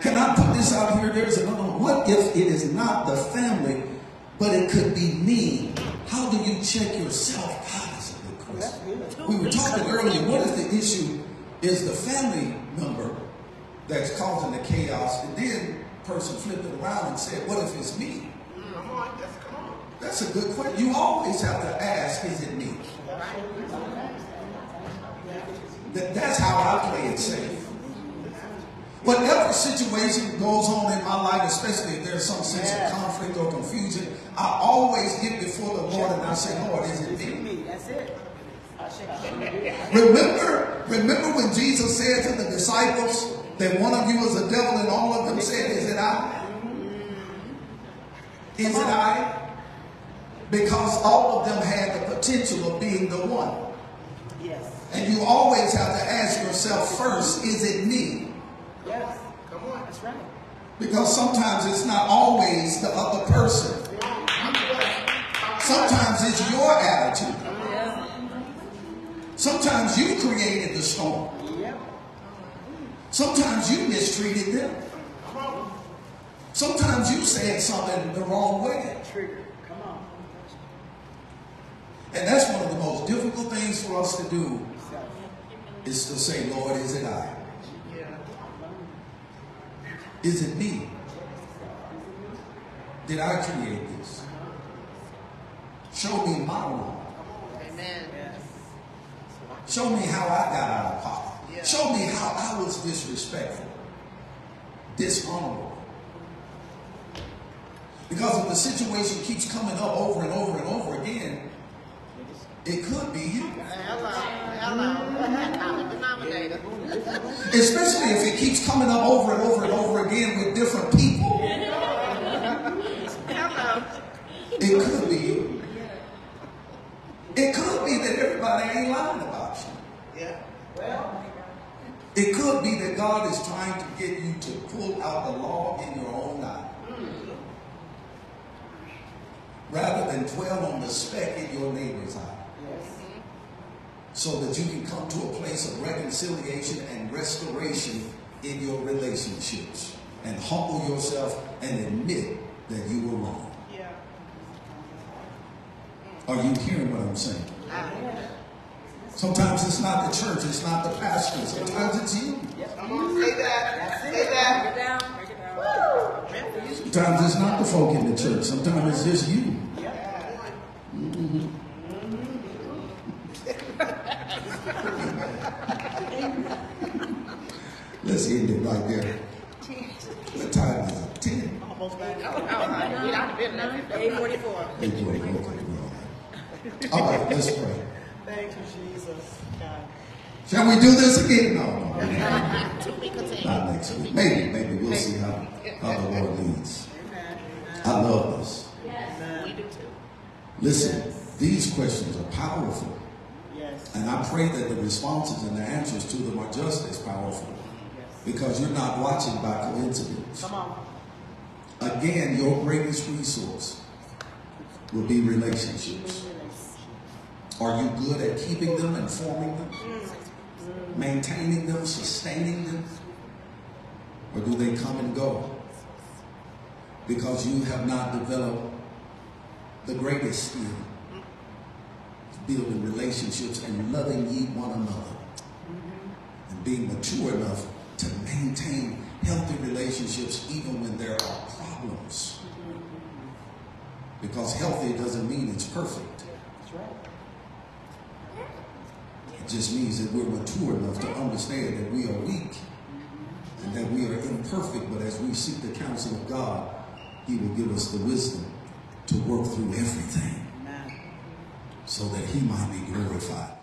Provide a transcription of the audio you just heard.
Can I put this out here? There's another one. What if it is not the family, but it could be me? How do you check yourself? God, that's a good question. We were talking earlier, what if the issue is the family member that's causing the chaos, and then person flipped it around and said, what if it's me? Come on. That's a good question. You always have to ask, is it me? That's how I play it safe. Whatever situation goes on in my life, especially if there's some sense of conflict or confusion, I always get before the Lord and I say, Lord, is it me? That's it. Remember when Jesus said to the disciples that one of you is a devil, and all of them said, is it I? Is it I? Because all of them had the potential of being the one. Yes. And you always have to ask yourself first, is it me? Yes. Come on, that's right. Because sometimes it's not always the other person. Sometimes it's your attitude. Sometimes you created the storm. Sometimes you mistreated them. Sometimes you said something the wrong way. Come on. And that's one of the most difficult things for us to do, is to say, Lord, is it I? Is it me? Did I create this? Show me my wrong. Amen. Show me how I got out of pocket. Show me how I was disrespectful, dishonorable. Because if the situation keeps coming up over and over and over again, it could be you. Especially if it keeps coming up over and over and over again with different people. It could be you. It could be that everybody ain't lying about you. It could be that God is trying to get you to pull out the log in your own eye, rather than dwell on the speck in your neighbor's eye. So that you can come to a place of reconciliation and restoration in your relationships, and humble yourself and admit that you were wrong. Are you hearing what I'm saying? Sometimes it's not the church, it's not the pastor, sometimes it's you. Say that. Say that. Sometimes it's not the folk in the church, sometimes it's just you. Let's end it right there. What time is it? 10? Almost back. We're out of bed now. 8:44. 8:44. Okay, all right, let's pray. Thank you, Jesus. God. Shall we do this again? No. To be continued. Not next week. Maybe we'll see how the Lord leads. I love this. We do too. Listen, these questions are powerful. Yes. And I pray that the responses and the answers to them are just as powerful. Because you're not watching by coincidence. Come on. Again, your greatest resource will be relationships. Are you good at keeping them and forming them? Maintaining them, sustaining them? Or do they come and go? Because you have not developed the greatest skill, building relationships and loving ye one another. And being mature enough to maintain healthy relationships even when there are problems. Because healthy doesn't mean it's perfect. That's right. It just means that we're mature enough to understand that we are weak and that we are imperfect, but as we seek the counsel of God, He will give us the wisdom to work through everything so that He might be glorified.